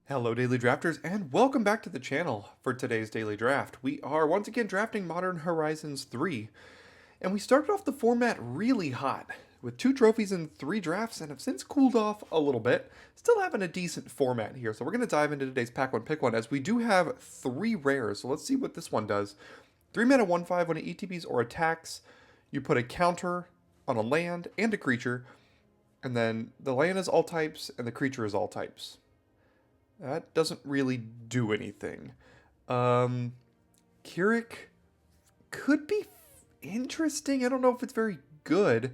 Hello Daily Drafters and welcome back to the channel for today's Daily Draft. We are once again drafting Modern Horizons 3 and we started off the format really hot with 2 trophies in 3 drafts and have since cooled off a little bit. Still having a decent format here, so we're going to dive into today's Pack 1 Pick 1 as we do have 3 rares, so let's see what this one does. 3 mana 1/5 when it ETBs or attacks, you put a counter on a land and a creature, and then the land is all types and the creature is all types. That doesn't really do anything. Keurig could be interesting. I don't know if it's very good.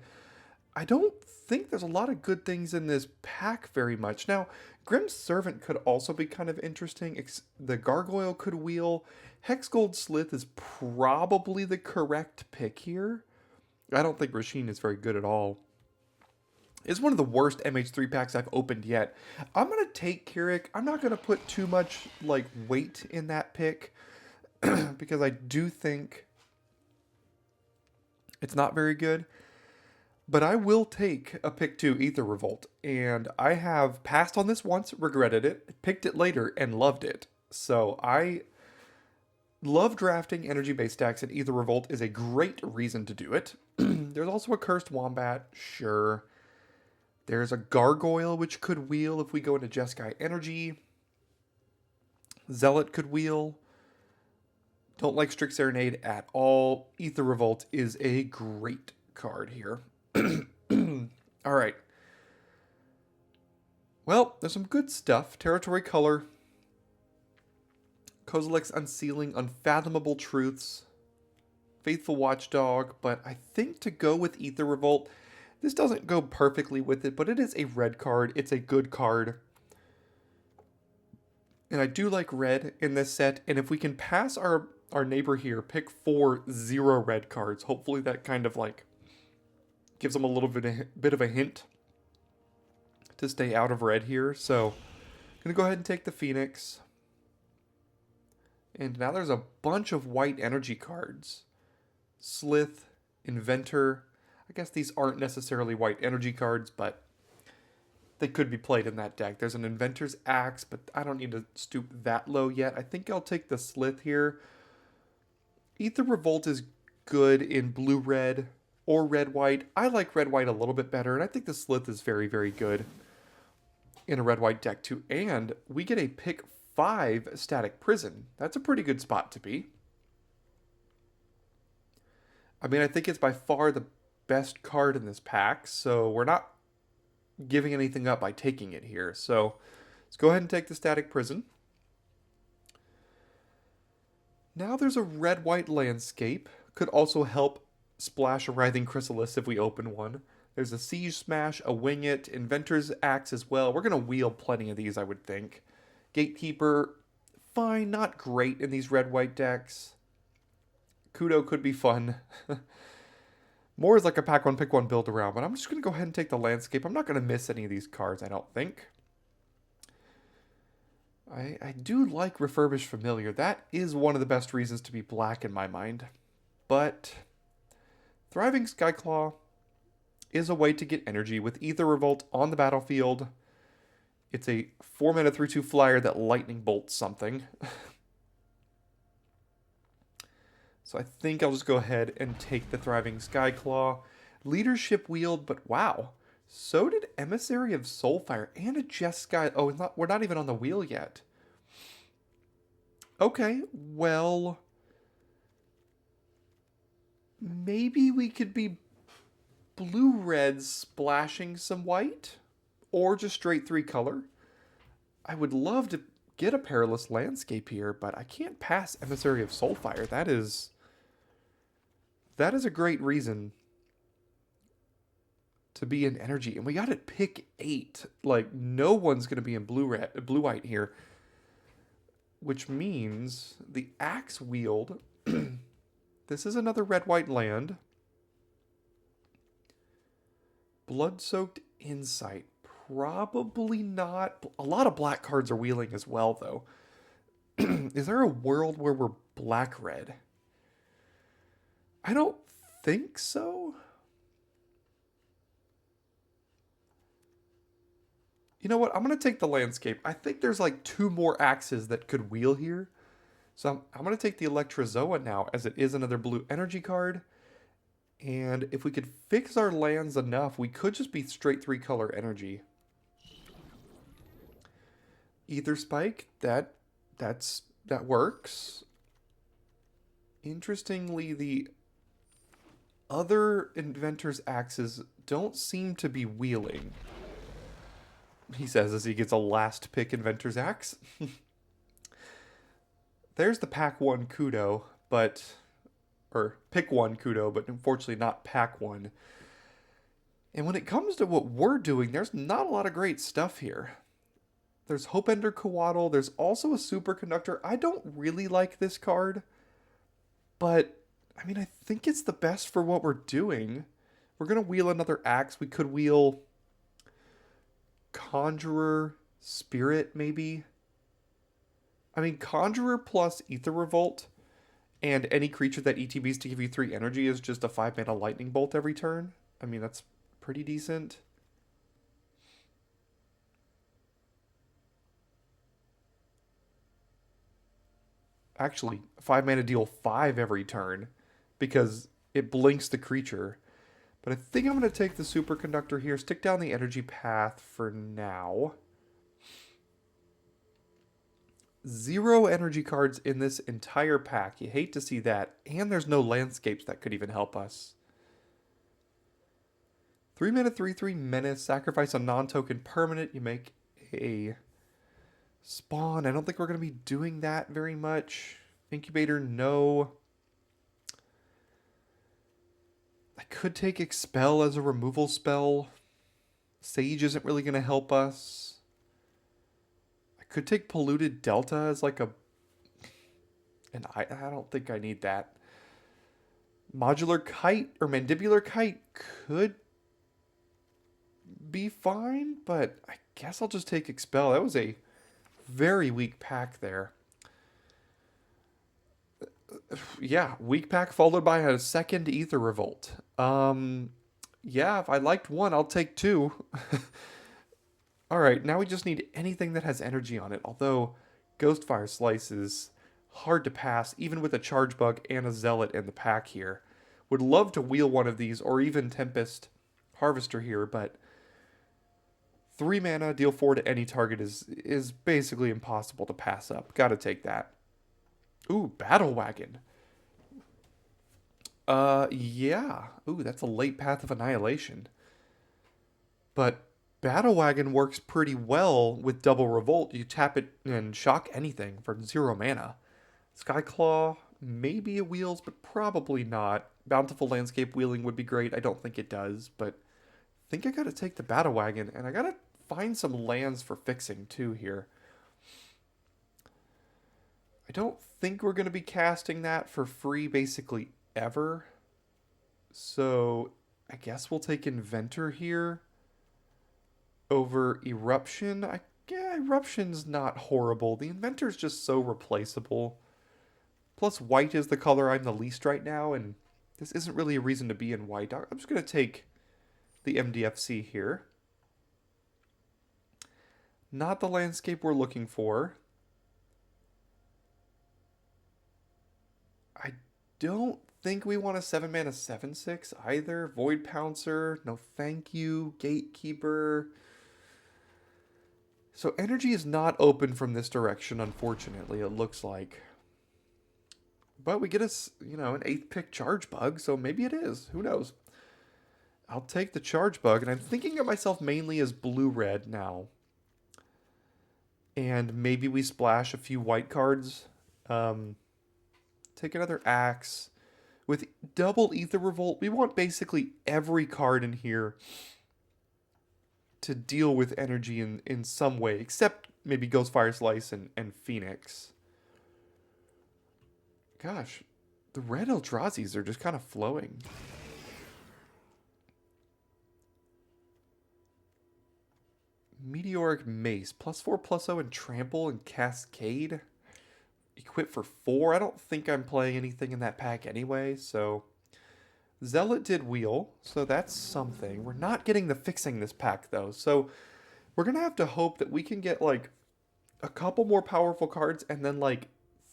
I don't think there's a lot of good things in this pack very much. Now, Grim's Servant could also be kind of interesting. The Gargoyle could wheel. Hexgold Slith is probably the correct pick here. I don't think Rasheen is very good at all. It's one of the worst MH3 packs I've opened yet. I'm going to take Keurig. I'm not going to put too much weight in that pick because I do think it's not very good. But I will take a pick 2 Aether Revolt. And I have passed on this once, regretted it, picked it later, and loved it. So I love drafting energy-based decks, and Aether Revolt is a great reason to do it. There's also a Cursed Wombat, sure. There's a Gargoyle, which could wheel if we go into Jeskai Energy. Zealot could wheel. Don't like Strict Serenade at all. Aether Revolt is a great card here. Alright. Well, there's some good stuff. Territory Color. Kozilek's Unsealing Unfathomable Truths. Faithful Watchdog. But I think to go with Aether Revolt, this doesn't go perfectly with it, but it is a red card. It's a good card. And I do like red in this set. And if we can pass our neighbor here, pick 4 0 red cards, hopefully that kind of gives them a little bit of a hint to stay out of red here. So I'm going to go ahead and take the Phoenix. And now there's a bunch of white energy cards. Slith, Inventor. I guess these aren't necessarily white energy cards, but they could be played in that deck. There's an Inventor's Axe, but I don't need to stoop that low yet. I think I'll take the Slith here. Aether Revolt is good in blue-red or red-white. I like red-white a little bit better, and I think the Slith is very, very good in a red-white deck too. And we get a pick 5 Static Prison. That's a pretty good spot to be. I mean, I think it's by far the best card in this pack, so we're not giving anything up by taking it here. So let's go ahead and take the Static Prison. Now there's a red-white landscape. Could also help splash a Writhing Chrysalis if we open one. There's a Siege Smash, a Wing It, Inventor's Axe as well. We're going to wheel plenty of these, I would think. Gatekeeper, fine, not great in these red-white decks. Kudo could be fun. More is like a pack 1 pick 1 build around, but I'm just going to go ahead and take the landscape. I'm not going to miss any of these cards, I don't think. I do like Refurbished Familiar. That is one of the best reasons to be black in my mind. But Thriving Skyclaw is a way to get energy with Aether Revolt on the battlefield. It's a 4 mana 3/2 flyer that lightning bolts something. So I think I'll just go ahead and take the Thriving Skyclaw. Leadership Wield, but wow. So did Emissary of Soulfire and a Jeskai. Oh, we're not even on the wheel yet. Okay, well, maybe we could be blue-red splashing some white, or just straight 3 color. I would love to get a Perilous Landscape here, but I can't pass Emissary of Soulfire. That is a great reason to be in energy. And we got it pick 8. No one's going to be in blue-white here. Which means the Axe Wield. This is another red-white land. Blood-Soaked Insight. Probably not. A lot of black cards are wheeling as well, though. Is there a world where we're black-red? I don't think so. You know what? I'm going to take the landscape. I think there's like two more axes that could wheel here. So I'm going to take the Electrozoa now, as it is another blue energy card. And if we could fix our lands enough, we could just be straight 3-color energy. Aether Spike, that works. Interestingly, the other Inventor's axes don't seem to be wheeling. He says as he gets a last pick Inventor's axe. There's the pack 1 Kudo, or pick 1 Kudo, but unfortunately not pack 1. And when it comes to what we're doing, there's not a lot of great stuff here. There's Hopeender Coatl. There's also a Superconductor. I don't really like this card, but I mean, I think it's the best for what we're doing. We're going to wheel another axe. We could wheel Conjurer, Spirit, maybe. I mean, Conjurer plus Aether Revolt and any creature that ETBs to give you 3 energy is just a 5-mana Lightning Bolt every turn. I mean, that's pretty decent. Actually, 5-mana deal 5 every turn because it blinks the creature. But I think I'm going to take the Superconductor here, stick down the energy path for now. 0 energy cards in this entire pack. You hate to see that. And there's no landscapes that could even help us. 3 mana 3/3 Menace. Sacrifice a non-token permanent. You make a spawn. I don't think we're going to be doing that very much. Incubator, no. I could take Expel as a removal spell. Sage isn't really going to help us. I could take Polluted Delta as like a... And I don't think I need that. Modular Kite or Mandibular Kite could be fine, but I guess I'll just take Expel. That was a very weak pack there. Yeah, weak pack followed by a second Aether Revolt. Yeah, if I liked one, I'll take 2. Alright, now we just need anything that has energy on it, although Ghostfire Slice is hard to pass, even with a Charge Bug and a Zealot in the pack here. Would love to wheel one of these, or even Tempest Harvester here, but 3 mana, deal 4 to any target is basically impossible to pass up. Gotta take that. Ooh, Battle Wagon. Yeah. Ooh, that's a late Path of Annihilation. But Battle Wagon works pretty well with Double Revolt. You tap it and shock anything for 0 mana. Skyclaw, maybe it wheels, but probably not. Bountiful Landscape wheeling would be great. I don't think it does, but I think I gotta take the Battle Wagon, and I gotta find some lands for fixing too here. I don't think we're going to be casting that for free basically ever. So I guess we'll take Inventor here over Eruption. Yeah, Eruption's not horrible. The Inventor's just so replaceable. Plus white is the color I'm the least right now, and this isn't really a reason to be in white. I'm just going to take the MDFC here. Not the landscape we're looking for. I don't think we want a 7 mana 7/6 either. Void Pouncer, no thank you. Gatekeeper. So energy is not open from this direction, unfortunately, it looks like. But we get us, an 8th pick Charge Bug, so maybe it is. Who knows? I'll take the Charge Bug, and I'm thinking of myself mainly as blue-red now. And maybe we splash a few white cards. Take another Axe. With double Aether Revolt, we want basically every card in here to deal with energy in some way, except maybe Ghostfire Slice and Phoenix. Gosh, the red Eldrazi's are just kind of flowing. Meteoric Mace, +4/+0 and Trample and Cascade. Equip for 4. I don't think I'm playing anything in that pack anyway, so... Zealot did wheel, so that's something. We're not getting the fixing this pack, though, so We're going to have to hope that we can get like a couple more powerful cards and then like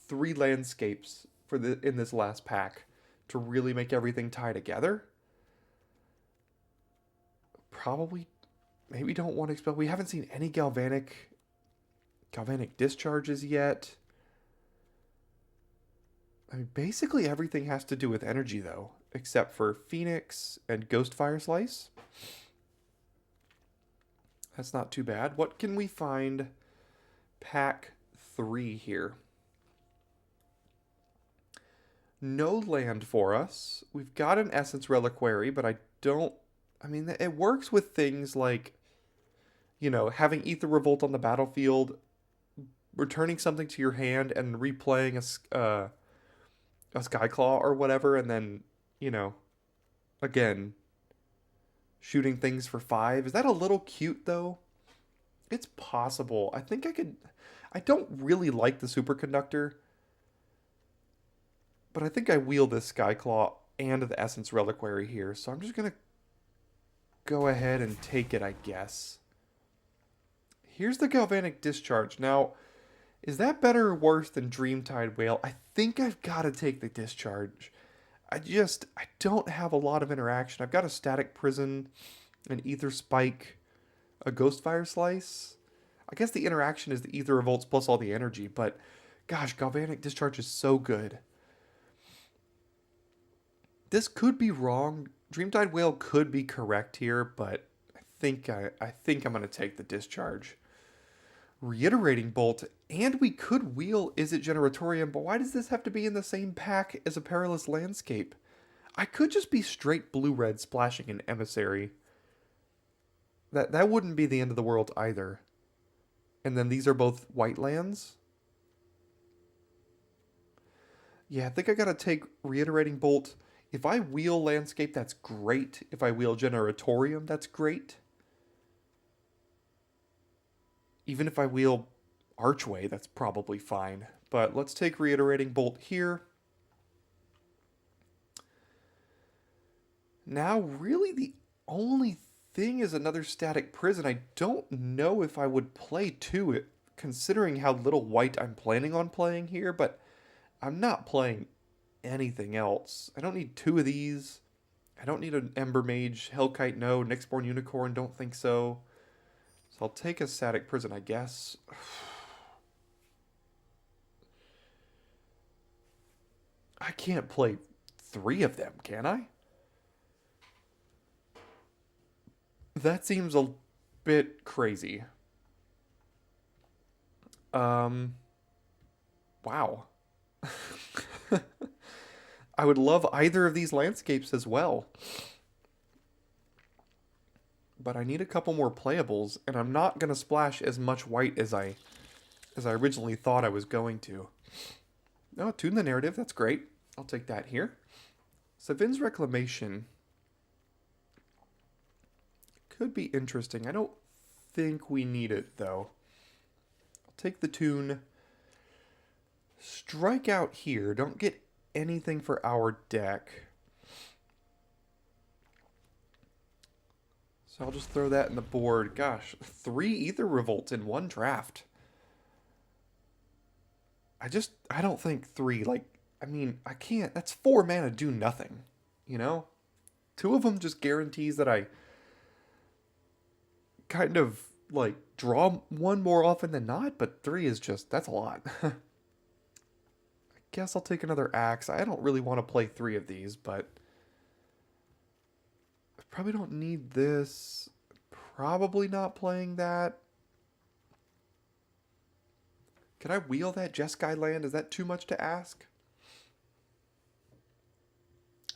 3 landscapes for the in this last pack to really make everything tie together. Probably maybe don't want to expel. We haven't seen any galvanic discharges yet. I mean, basically everything has to do with energy though, except for Phoenix and Ghost Fire Slice. That's not too bad. What can we find pack 3 here? No land for us. We've got an Essence Reliquary, but I mean, it works with things like, you know, having Aether Revolt on the battlefield, returning something to your hand, and replaying a Skyclaw or whatever, and then, you know, again, shooting things for 5. Is that a little cute, though? It's possible. I think I could... I don't really like the Superconductor, but I think I wheel this Skyclaw and the Essence Reliquary here, so I'm just going to go ahead and take it, I guess. Here's the Galvanic Discharge. Now, is that better or worse than Dreamtide Whale? I think I've got to take the Discharge. I don't have a lot of interaction. I've got a Static Prison, an Aether Spike, a Ghost Fire Slice. I guess the interaction is the Aether Revolts plus all the energy, but gosh, Galvanic Discharge is so good. This could be wrong. Dreamtide Whale could be correct here, but I think I'm going to take the Discharge. Reiterating Bolt, and we could wheel Izzet Generatorium, but why does this have to be in the same pack as a Perilous Landscape? I could just be straight blue-red splashing an Emissary. That wouldn't be the end of the world either. And then these are both white lands. Yeah, I think I gotta take Reiterating Bolt. If I wheel Landscape, that's great. If I wheel Generatorium, that's great. Even if I wheel Archway, that's probably fine. But let's take Reiterating Bolt here. Now, really the only thing is another Static Prison. I don't know if I would play 2, considering how little white I'm planning on playing here, but I'm not playing anything else. I don't need 2 of these. I don't need an Ember Mage, Hellkite, no. Nyxborn Unicorn, don't think so. So I'll take a Static Prison, I guess. I can't play 3 of them, can I? That seems a bit crazy. Wow. I would love either of these landscapes as well. But I need a couple more playables, and I'm not going to splash as much white as I originally thought I was going to. Oh, Tune the Narrative, that's great. I'll take that here. Savin's Reclamation could be interesting. I don't think we need it, though. I'll take the Tune. Strike out here. Don't get anything for our deck. So I'll just throw that in the board. Gosh, 3 Aether Revolts in one draft. I don't think 3, like, I mean, I can't, that's 4 mana, do nothing, you know? 2 of them just guarantees that I kind of, like, draw 1 more often than not, but 3 is just, that's a lot. I guess I'll take another Axe. I don't really want to play 3 of these, but I probably don't need this. Probably not playing that. Can I wheel that Jeskai land? Is that too much to ask?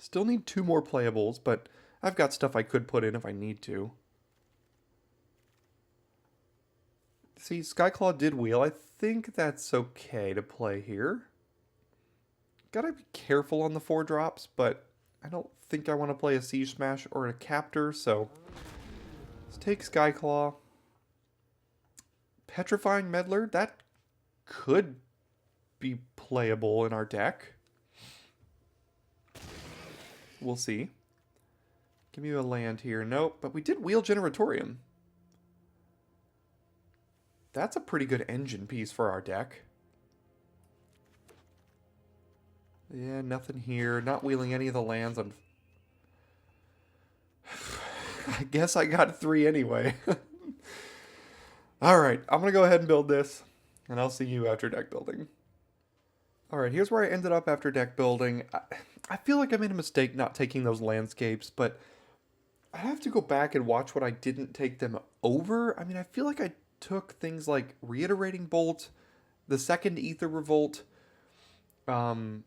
Still need 2 more playables, but I've got stuff I could put in if I need to. See, Skyclaw did wheel. I think that's okay to play here. Gotta be careful on the 4 drops, but I don't think I want to play a Siege Smash or a Captor, so let's take Skyclaw. Petrifying Meddler, that could be playable in our deck. We'll see. Give me a land here. Nope, but we did wheel Generatorium. That's a pretty good engine piece for our deck. Yeah, nothing here. Not wheeling any of the lands. I guess I got 3 anyway. Alright, I'm going to go ahead and build this. And I'll see you after deck building. Alright, here's where I ended up after deck building. I feel like I made a mistake not taking those landscapes, but I have to go back and watch what I didn't take them over. I mean, I feel like I took things like Reiterating Bolt, the second Aether Revolt, or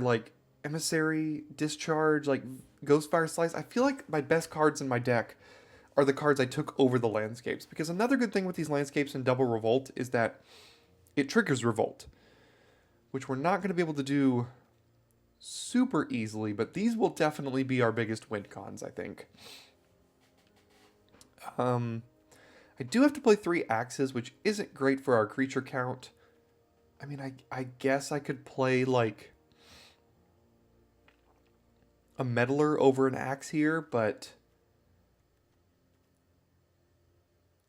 like Emissary, Discharge, like Ghostfire Slice. I feel like my best cards in my deck are the cards I took over the landscapes. Because another good thing with these landscapes in Double Revolt is that it triggers Revolt, which we're not going to be able to do super easily, but these will definitely be our biggest win cons, I think. I do have to play 3 axes, which isn't great for our creature count. I mean, I guess I could play, like, a Meddler over an axe here, but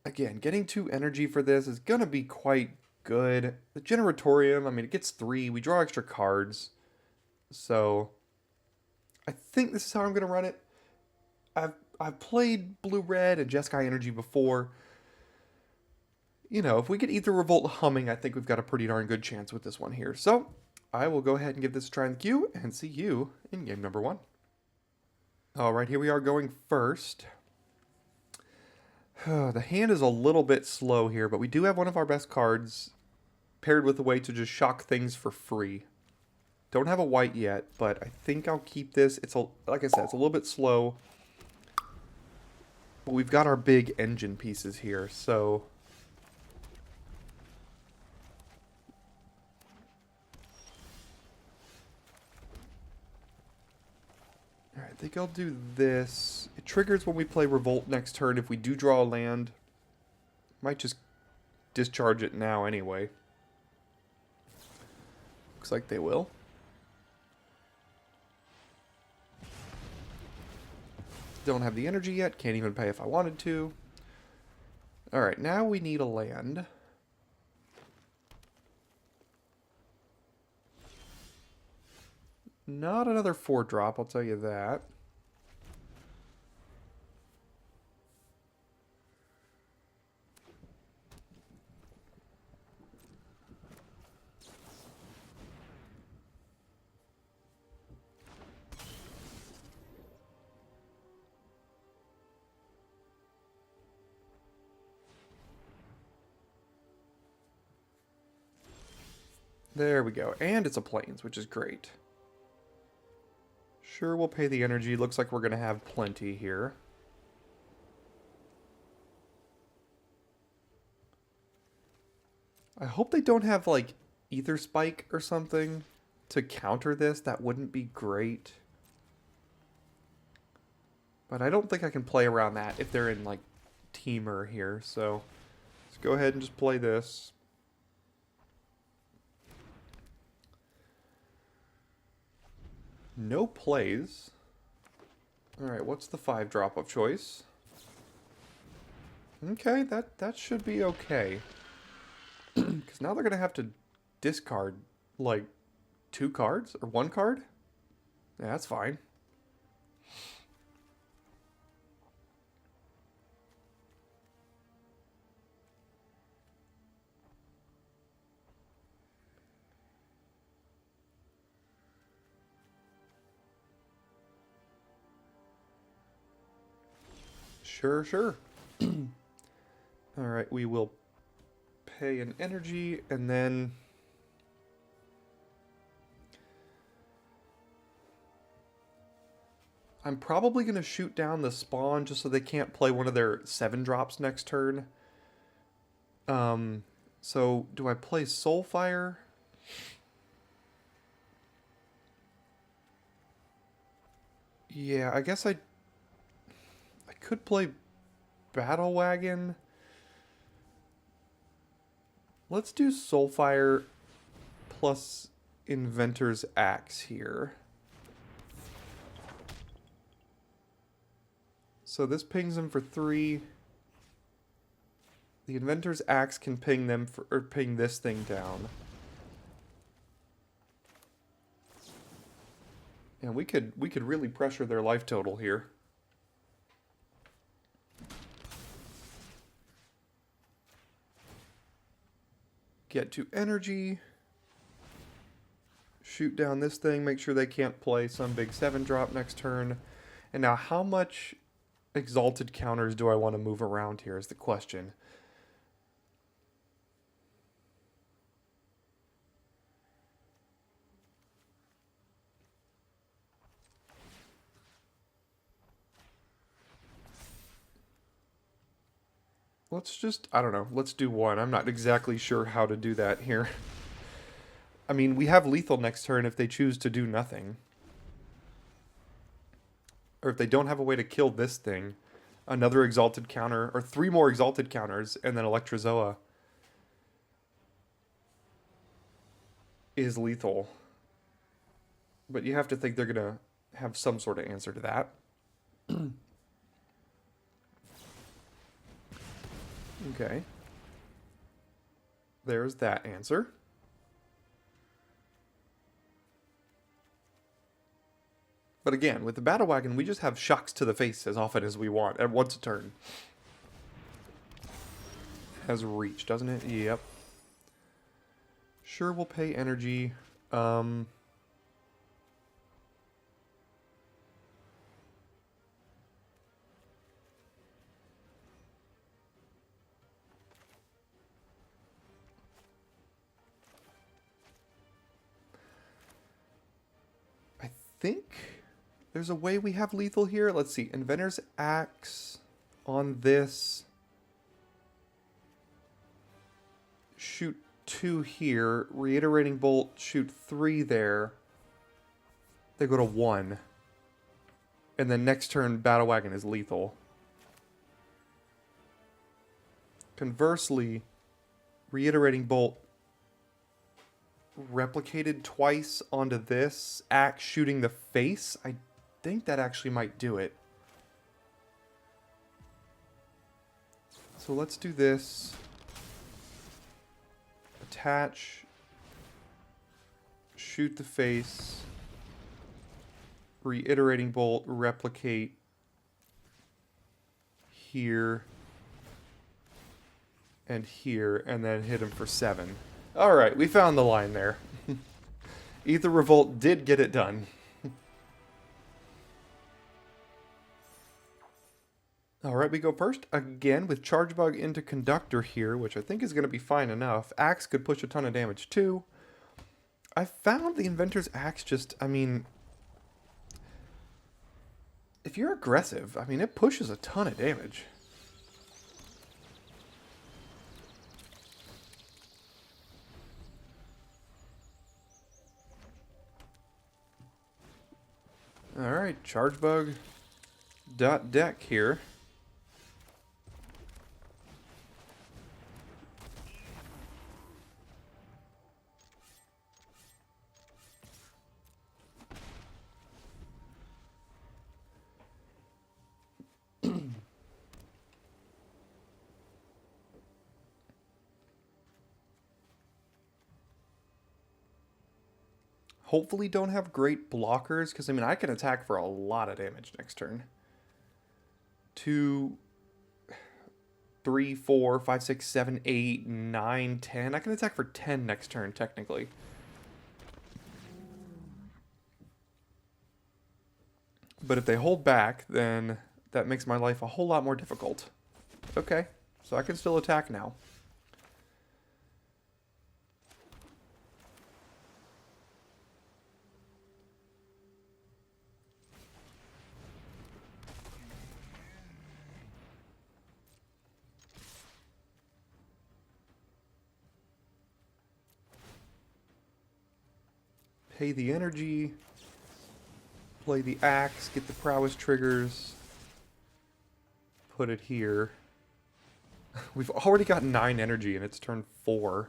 again, getting 2 energy for this is going to be quite good. The Generatorium, I mean, it gets 3. We draw extra cards. So I think this is how I'm going to run it. I've played Blue-Red and Jeskai Energy before. You know, if we get Aether Revolt humming, I think we've got a pretty darn good chance with this one here. So I will go ahead and give this a try in the queue and see you in game number 1. Alright, here we are going first. The hand is a little bit slow here, but we do have one of our best cards paired with a way to just shock things for free. Don't have a white yet, but I think I'll keep this. Like I said, it's a little bit slow. But we've got our big engine pieces here, so alright, I think I'll do this. It triggers when we play Revolt next turn. If we do draw a land, might just discharge it now anyway. Looks like they will. Don't have the energy yet. Can't even pay if I wanted to. Alright, now we need a land. Not another 4-drop, I'll tell you that. There we go. And it's a plains, which is great. Sure, we'll pay the energy. Looks like we're going to have plenty here. I hope they don't have, like, Aether Spike or something to counter this. That wouldn't be great. But I don't think I can play around that if they're in, like, Teamer here. So let's go ahead and just play this. No plays. Alright, what's the 5-drop of choice? Okay, that should be okay. Because now they're going to have to discard, like, 2 cards? Or 1 card? Yeah, that's fine. Sure, sure. Alright, we will pay an energy, and then I'm probably going to shoot down the spawn just so they can't play one of their 7-drops next turn. So do I play Soulfire? Yeah, I guess I could play Battle Wagon. Let's do Soulfire plus Inventor's Axe here. So this pings him for 3. The Inventor's Axe can ping them for, or ping this thing down. And we could really pressure their life total here. Get to energy. Shoot down this thing, make sure they can't play some big 7-drop next turn. And now how much exalted counters do I want to move around here is the question. Let's just, I don't know, let's do one. I'm not exactly sure how to do that here. I mean, we have lethal next turn if they choose to do nothing. Or if they don't have a way to kill this thing. Another exalted counter, or 3 more exalted counters, and then Electrozoa is lethal. But you have to think they're going to have some sort of answer to that. Okay. There's that answer. But again, with the Battle Wagon, we just have shocks to the face as often as we want, at once a turn. Has reach, doesn't it? Yep. Sure, we'll pay energy. I think there's a way we have lethal here. Let's see. Inventor's Axe on this. Shoot 2 here. Reiterating Bolt, shoot 3 there. They go to 1. And then next turn, Battle Wagon is lethal. Conversely, Reiterating Bolt replicated twice onto this. Axe shooting the face. I think that actually might do it. So let's do this. Attach. Shoot the face. Reiterating Bolt, replicate here and here, and then hit him for 7. Alright, we found the line there. Aether Revolt did get it done. Alright, we go first again with Charge Bug into Conductor here, which I think is going to be fine enough. Axe could push a ton of damage too. I found the Inventor's Axe just, I mean, if you're aggressive, I mean, it pushes a ton of damage. Alright, Charge Bug dot deck here. Hopefully don't have great blockers, because I mean I can attack for a lot of damage next turn. 2, 3, 4, 5, 6, 7, 8, 9, 10. I can attack for 10 next turn, technically. But if they hold back, then that makes my life a whole lot more difficult. Okay, so I can still attack now. Pay the energy, play the axe, get the prowess triggers, put it here. We've already got 9 energy and it's turn 4.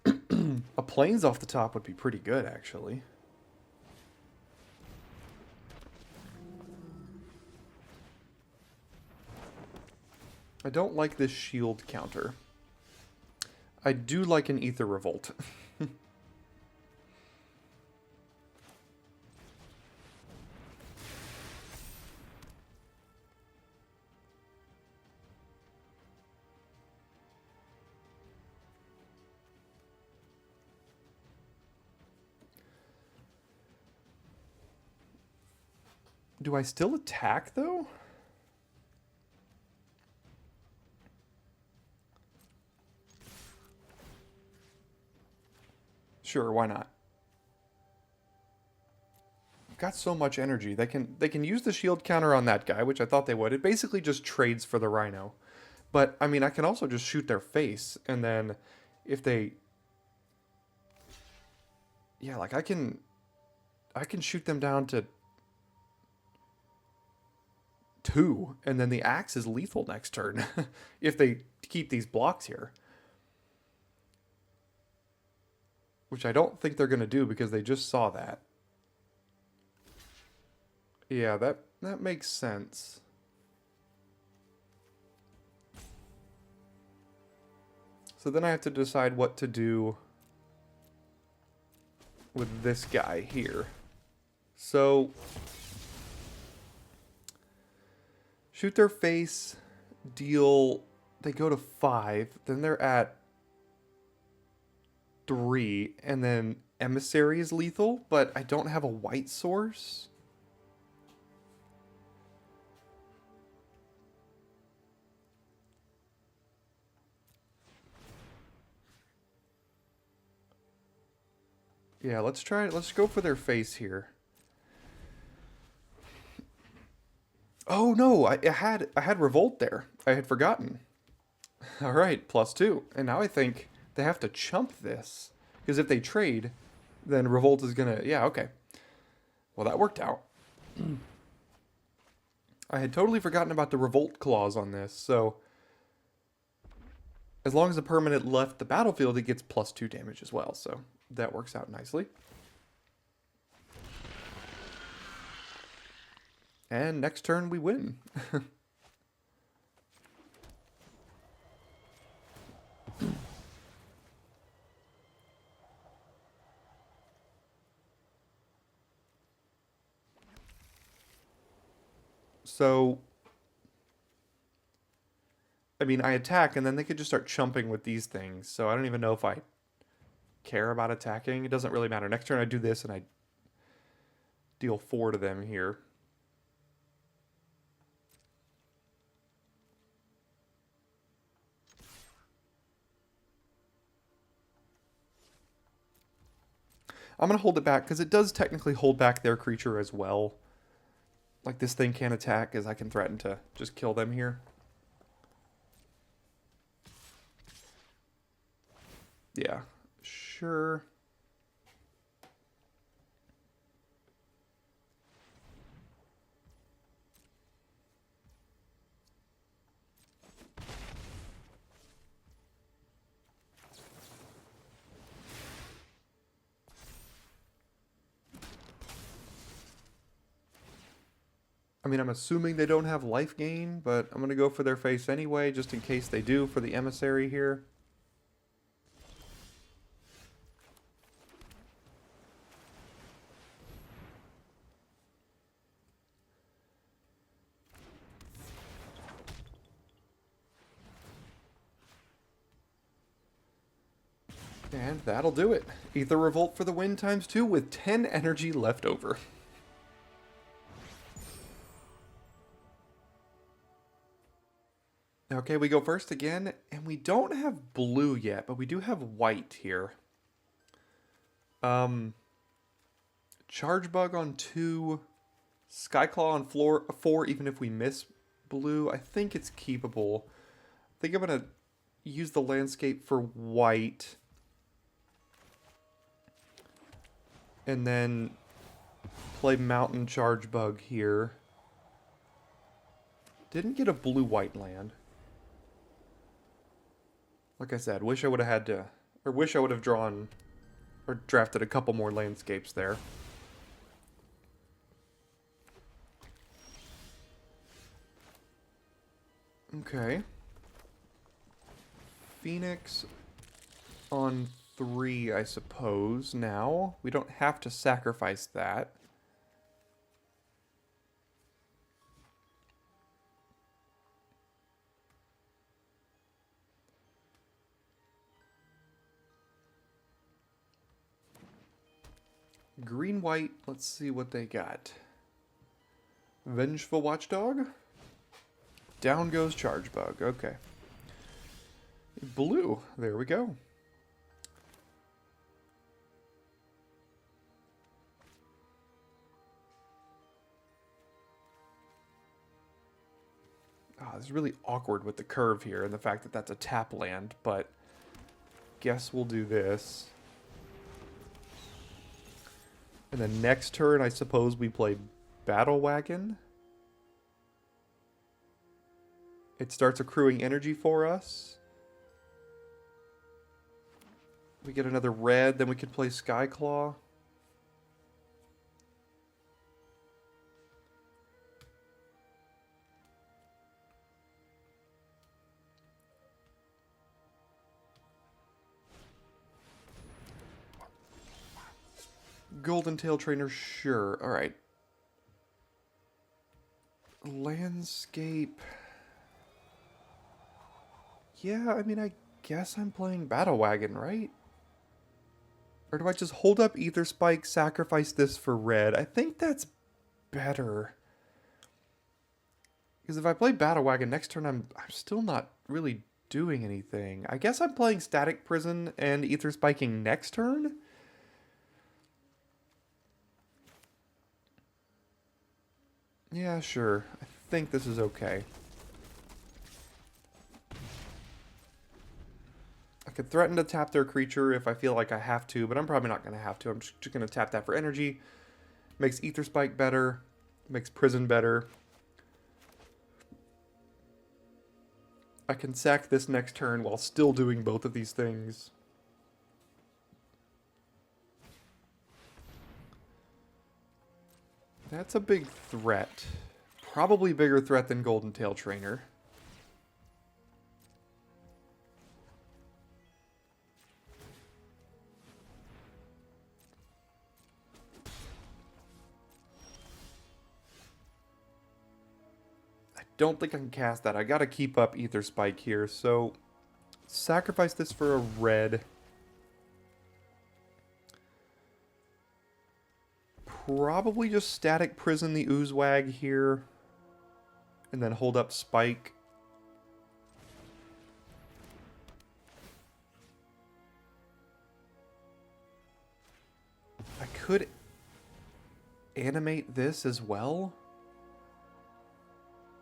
A plains off the top would be pretty good, actually. I don't like this shield counter. I do like an Aether Revolt. Do I still attack, though? Sure, why not? I've got so much energy. They can use the shield counter on that guy, which I thought they would. It basically just trades for the Rhino. But, I mean, I can also just shoot their face, and then if they... Yeah, like, I can shoot them down to 2, and then the axe is lethal next turn, if they keep these blocks here. Which I don't think they're going to do, because they just saw that. Yeah, that makes sense. So then I have to decide what to do with this guy here. So, shoot their face, deal, they go to 5, then they're at 3, and then Emissary is lethal, but I don't have a white source. Yeah, let's go for their face here. Oh no, I had Revolt there. I had forgotten. All right, +2. And now I think they have to chump this, because if they trade, then Revolt is going to... Yeah, okay. Well, that worked out. I had totally forgotten about the Revolt clause on this, so as long as the permanent left the battlefield, it gets +2 damage as well, so that works out nicely. And next turn we win. So, I mean, I attack, and then they could just start chumping with these things. So I don't even know if I care about attacking. It doesn't really matter. Next turn I do this, and I deal 4 to them here. I'm going to hold it back, because it does technically hold back their creature as well. Like, this thing can't attack, as I can threaten to just kill them here. Yeah, sure. I mean, I'm assuming they don't have life gain, but I'm going to go for their face anyway, just in case they do for the Emissary here. And that'll do it. Aether Revolt for the win ×2 with 10 energy left over. Okay, we go first again, and we don't have blue yet, but we do have white here. Charge Bug on 2, Skyclaw on 4, even if we miss blue. I think it's keepable. I think I'm going to use the landscape for white. And then play Mountain Charge Bug here. Didn't get a blue-white land. Like I said, wish I would have had to, or wish I would have drawn, or drafted a couple more landscapes there. Okay. Phoenix on 3, I suppose, now. We don't have to sacrifice that. Green-white, let's see what they got. Vengeful Watchdog. Down goes Chargebug, okay. Blue, there we go. Oh, this is really awkward with the curve here and the fact that that's a tap land, but guess we'll do this. And then next turn, I suppose we play Battle Wagon. It starts accruing energy for us. We get another red, then we can play Skyclaw. Golden Tail Trainer, sure. Alright. Landscape. Yeah, I mean, I guess I'm playing Battle Wagon, right? Or do I just hold up Aether Spike, sacrifice this for red? I think that's better. Because if I play Battle Wagon next turn, I'm still not really doing anything. I guess I'm playing Static Prison and Aether Spiking next turn? Yeah, sure. I think this is okay. I could threaten to tap their creature if I feel like I have to, but I'm probably not going to have to. I'm just going to tap that for energy. Makes Aether Spike better. Makes Prison better. I can sack this next turn while still doing both of these things. That's a big threat. Probably bigger threat than Golden Tail Trainer. I don't think I can cast that. I gotta keep up Aether Spike here, so sacrifice this for a red. Probably just Static Prison the Oozewag here. And then hold up Spike. I could animate this as well.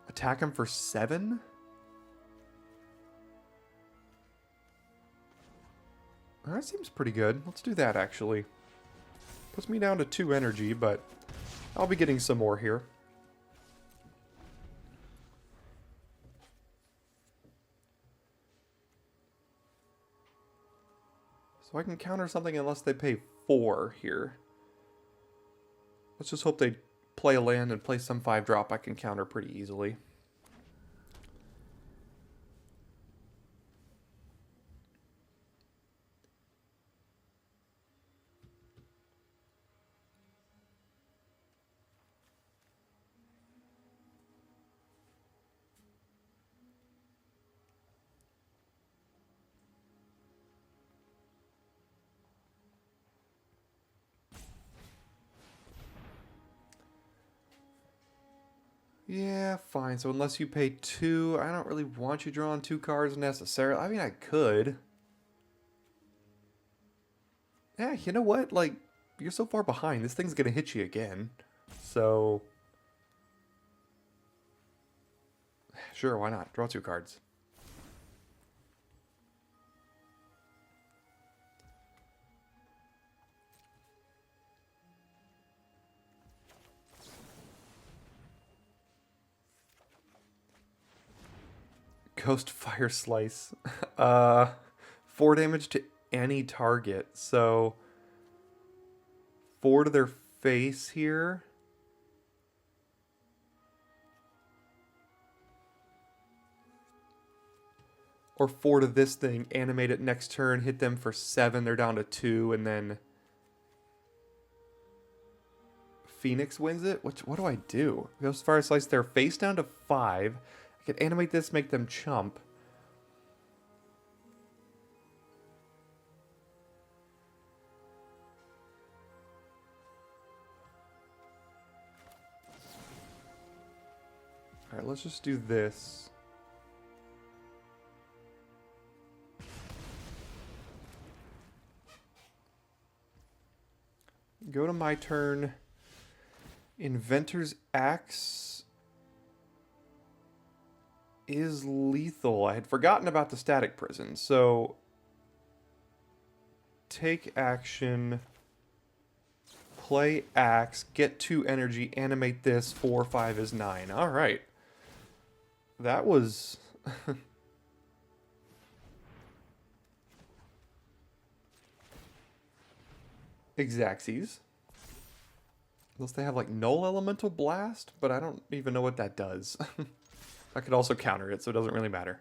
Attack him for 7? That seems pretty good. Let's do that, actually. Puts me down to 2 energy, but I'll be getting some more here. So I can counter something unless they pay 4 here. Let's just hope they play a land and play some 5-drop I can counter pretty easily. Yeah, fine. So unless you pay 2, I don't really want you drawing 2 cards necessarily. I mean, I could. Yeah, you know what? Like, you're so far behind. This thing's gonna hit you again. So... sure, why not? Draw 2 cards. Ghost Fire Slice. 4 damage to any target. So 4 to their face here. Or 4 to this thing, animate it next turn, hit them for 7, they're down to 2, and then Phoenix wins it? What do I do? Goes fire slice their face down to 5. I could animate this, make them chump. Alright, let's just do this. Go to my turn. Inventor's Axe is lethal. I had forgotten about the static prison, so take action, play Axe, get 2 energy, animate this, 4, 5 is 9. Alright. That was... Xaxes. Unless they have like Null Elemental Blast, but I don't even know what that does. I could also counter it, so it doesn't really matter.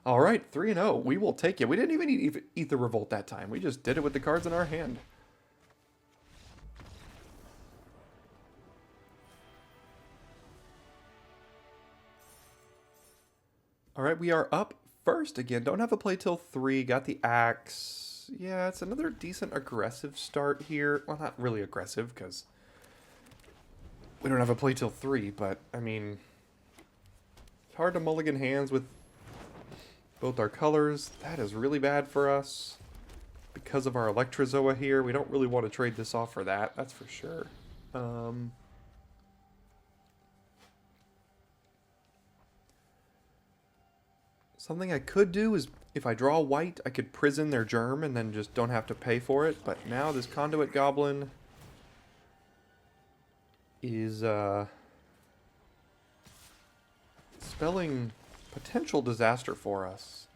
Alright, 3-0. We will take it. We didn't even need Aether Revolt that time. We just did it with the cards in our hand. Alright, we are up first again. Don't have a play till 3. Got the Axe. Yeah, it's another decent aggressive start here. Well, not really aggressive, because we don't have a play till 3, but, I mean, it's hard to mulligan hands with both our colors. That is really bad for us. Because of our Electrozoa here, we don't really want to trade this off for that, that's for sure. Something I could do is, if I draw white, I could prison their germ and then just don't have to pay for it. But now this Conduit Goblin is spelling potential disaster for us.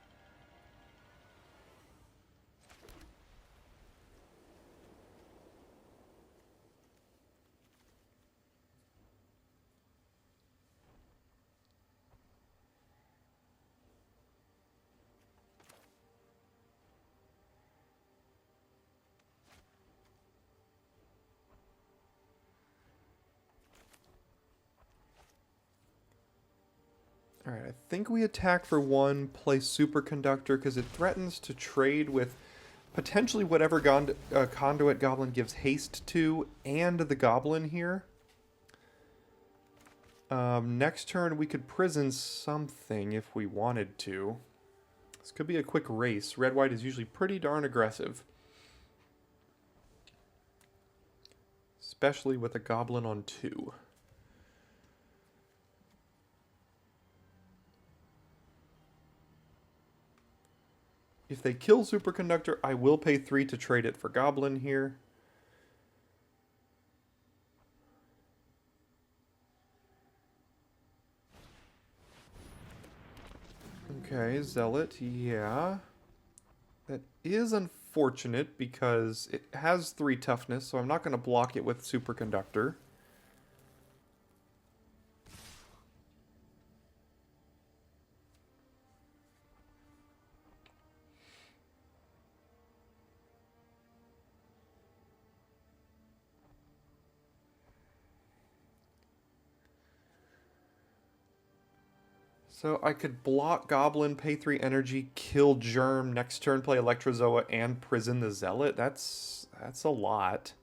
Alright, I think we attack for 1, play Superconductor, because it threatens to trade with potentially whatever Conduit Goblin gives haste to, and the Goblin here. Next turn we could prison something if we wanted to. This could be a quick race. Red-white is usually pretty darn aggressive. Especially with a Goblin on 2. If they kill Superconductor, I will pay 3 to trade it for Goblin here. Okay, Zealot, yeah. That is unfortunate because it has 3 toughness, so I'm not going to block it with Superconductor. So I could block Goblin, pay 3 energy, kill Germ, next turn play Electrozoa, and prison the Zealot. That's a lot.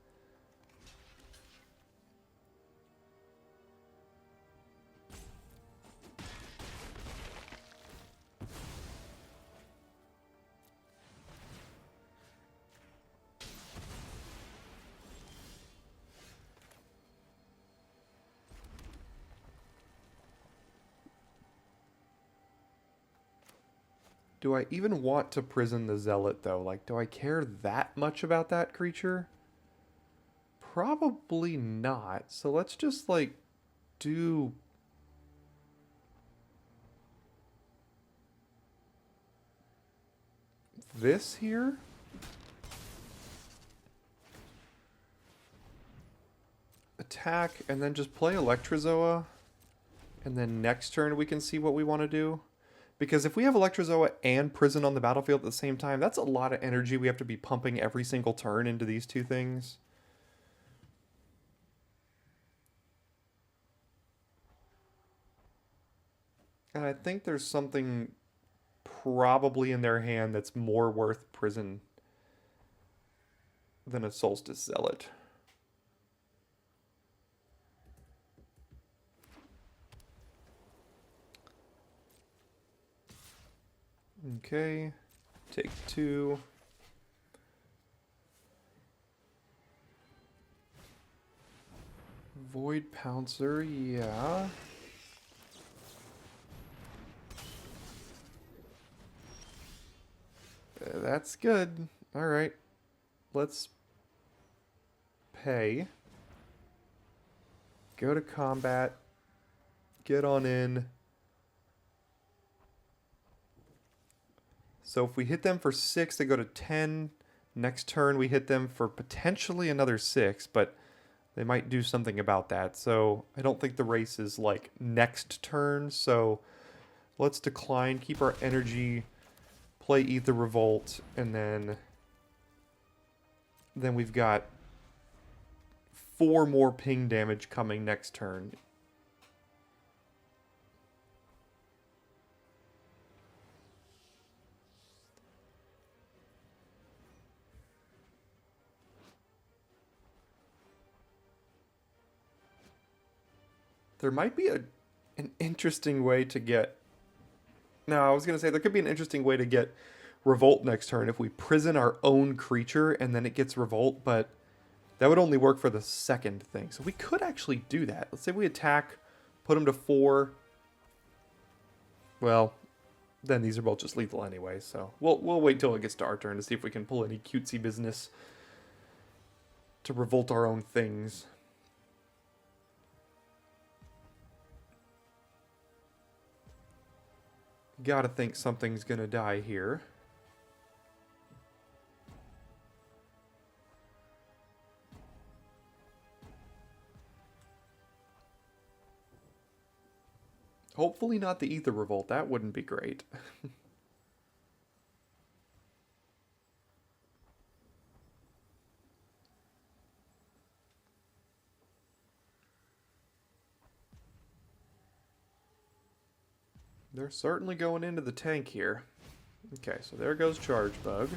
Do I even want to prison the Zealot, though? Like, do I care that much about that creature? Probably not. So let's just, like, do... this here? Attack, and then just play Electrozoa. And then next turn we can see what we want to do. Because if we have Electrozoa and Prison on the battlefield at the same time, that's a lot of energy we have to be pumping every single turn into these two things. And I think there's something probably in their hand that's more worth Prison than a Solstice Zealot. Okay, take 2. Void Pouncer, yeah. That's good. Alright. Let's pay. Go to combat. Get on in. So if we hit them for 6, they go to 10. Next turn we hit them for potentially another 6, but they might do something about that. So I don't think the race is like next turn. So let's decline, keep our energy, play Aether Revolt, and then we've got 4 more ping damage coming next turn. There might be an interesting way to get... No, I was going to say there could be an interesting way to get Revolt next turn if we prison our own creature and then it gets Revolt, but that would only work for the second thing. So we could actually do that. Let's say we attack, put them to 4. Well, then these are both just lethal anyway, so we'll wait till it gets to our turn to see if we can pull any cutesy business to revolt our own things. Gotta think something's gonna die here. Hopefully not the Aether Revolt. That wouldn't be great. They're certainly going into the tank here. Okay, so there goes Charge Bug.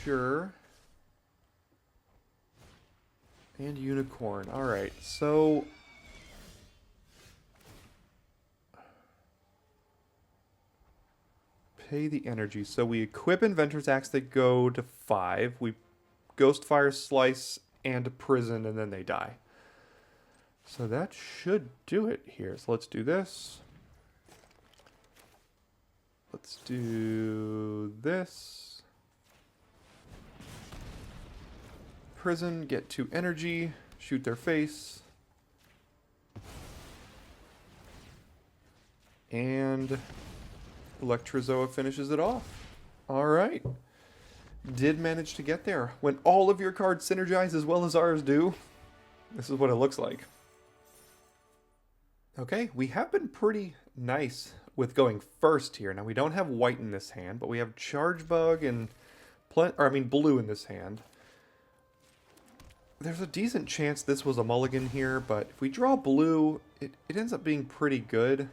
Sure. And Unicorn. Alright, so... pay the energy. So we equip Inventor's Axe, they go to 5. We Ghostfire Slice and Prison, and then they die. So that should do it here. So let's do this. Let's do this. Prison, get 2 energy, shoot their face. And Electrozoa finishes it off. Alright. Did manage to get there. When all of your cards synergize as well as ours do, this is what it looks like. Okay, we have been pretty nice with going first here. Now, we don't have white in this hand, but we have Charge Bug and blue in this hand. There's a decent chance this was a mulligan here, but if we draw blue, it ends up being pretty good.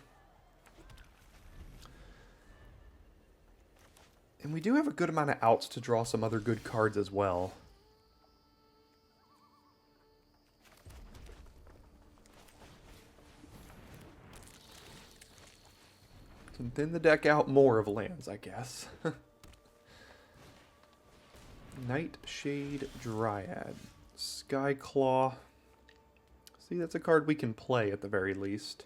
And we do have a good amount of outs to draw some other good cards as well. Can thin the deck out more of lands, I guess. Nightshade Dryad. Skyclaw. See, that's a card we can play at the very least.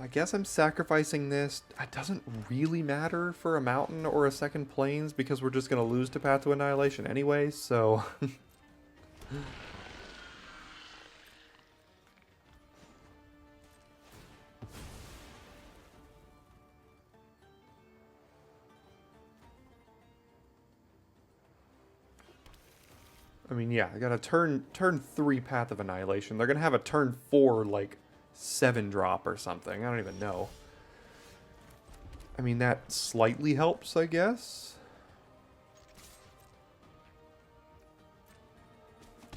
I guess I'm sacrificing this. It doesn't really matter for a mountain or a second plains because we're just going to lose to Path to Annihilation anyway, so... I mean, yeah, I got a turn 3 Path of Annihilation. They're gonna have a turn 4 like 7 drop or something. I don't even know. I mean, that slightly helps, I guess.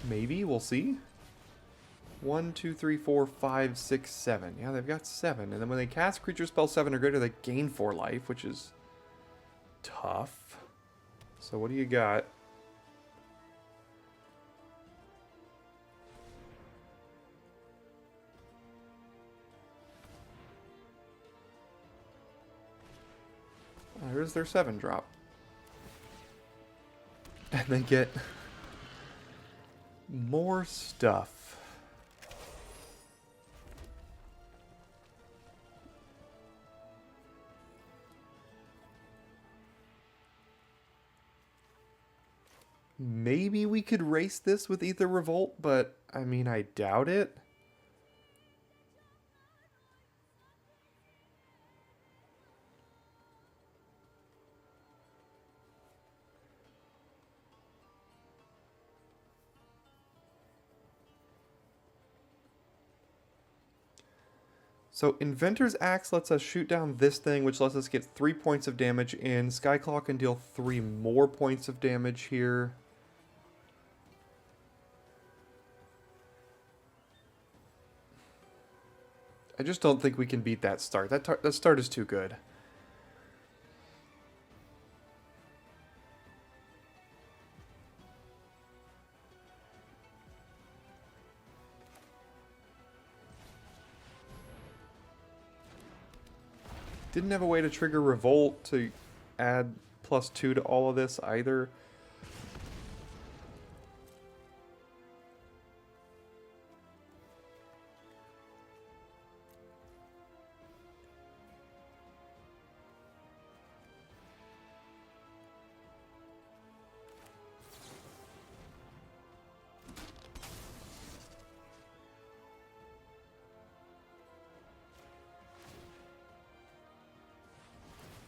Maybe, we'll see. 1, 2, 3, 4, 5, 6, 7. Yeah, they've got 7. And then when they cast creature spell 7 or greater, they gain 4 life, which is tough. So what do you got? Here's their 7 drop. And they get more stuff. Maybe we could race this with Aether Revolt, but I mean, I doubt it. So Inventor's Axe lets us shoot down this thing, which lets us get 3 points of damage in. Skyclaw can deal 3 more points of damage here. I just don't think we can beat that start. That start is too good. Didn't have a way to trigger Revolt to add +2 to all of this either.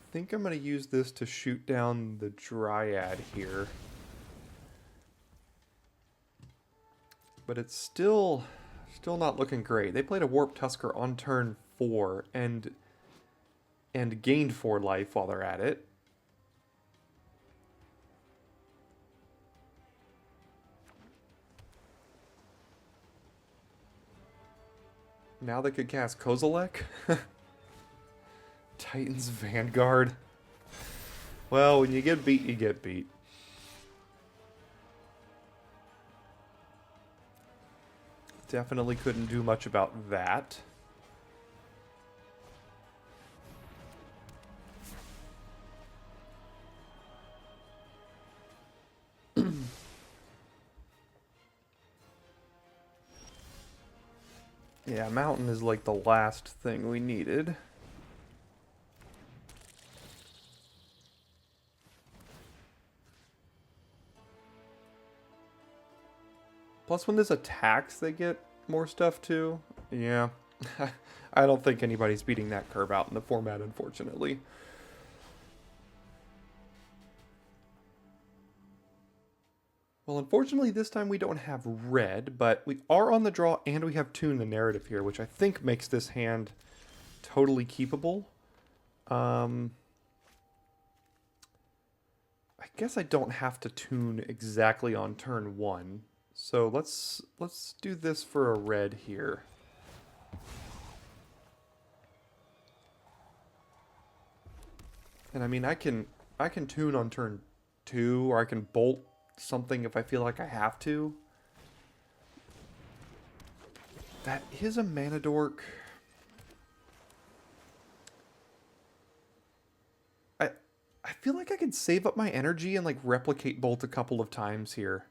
I think I'm going to use this to shoot down the Dryad here. But it's still not looking great. They played a Warp Tusker on turn 4 and gained 4 life while they're at it. Now they could cast Kozilek. Titan's Vanguard. Well, when you get beat, you get beat. Definitely couldn't do much about that. Yeah, Mountain is like the last thing we needed. Plus, when this attacks, they get more stuff too. Yeah. I don't think anybody's beating that curve out in the format, unfortunately. Well, unfortunately, this time we don't have red, but we are on the draw and we have Tune the Narrative here, which I think makes this hand totally keepable. I guess I don't have to tune exactly on turn 1. So let's do this for a red here. And I mean, I can tune on turn 2, or I can bolt something if I feel like I have to. That is a mana dork. I feel like I could save up my energy and like replicate bolt a couple of times here.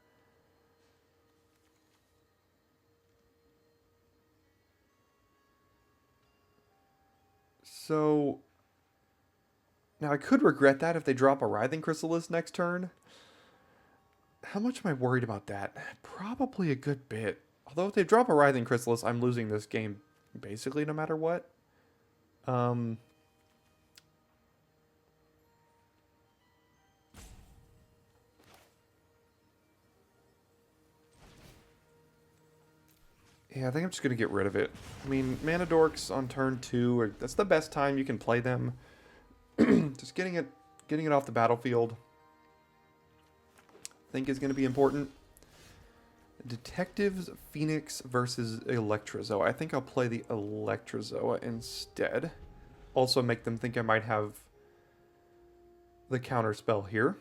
So now I could regret that if they drop a Writhing Chrysalis next turn. How much am I worried about that? Probably a good bit. Although if they drop a Writhing Chrysalis, I'm losing this game basically no matter what. Yeah, I think I'm just going to get rid of it. I mean, Mana Dorks on turn 2, that's the best time you can play them. Just getting it off the battlefield, I think is going to be important. Detectives Phoenix versus Electrozoa. I think I'll play the Electrozoa instead. Also make them think I might have the counter spell here.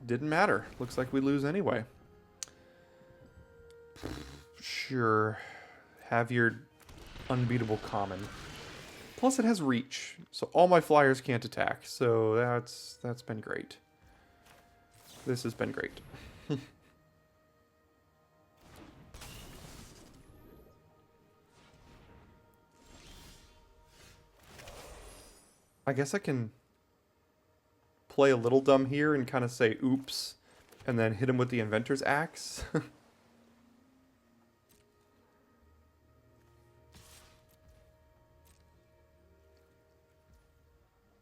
Didn't matter. Looks like we lose anyway. Sure. Have your unbeatable common. Plus it has reach, so all my flyers can't attack. So that's been great. This has been great. I guess I can play a little dumb here and kind of say oops, and then hit him with the Inventor's Axe.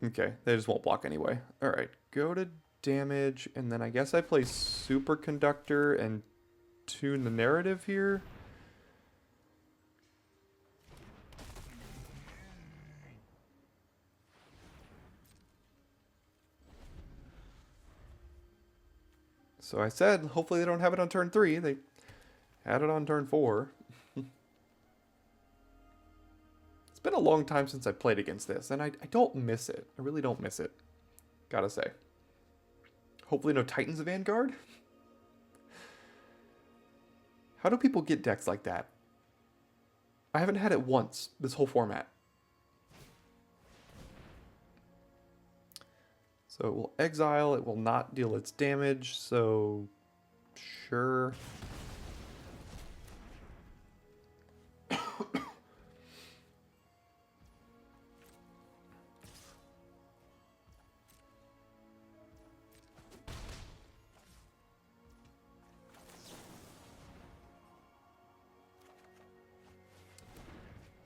Okay, they just won't block anyway. Alright, go to damage, and then I guess I play Superconductor and tune the narrative here. So I said, hopefully they don't have it on turn 3. They had it on turn 4. It's been a long time since I played against this, and I don't miss it. I really don't miss it. Gotta say. Hopefully no Titans of Vanguard. How do people get decks like that? I haven't had it once, this whole format. So it will exile, it will not deal its damage, so sure.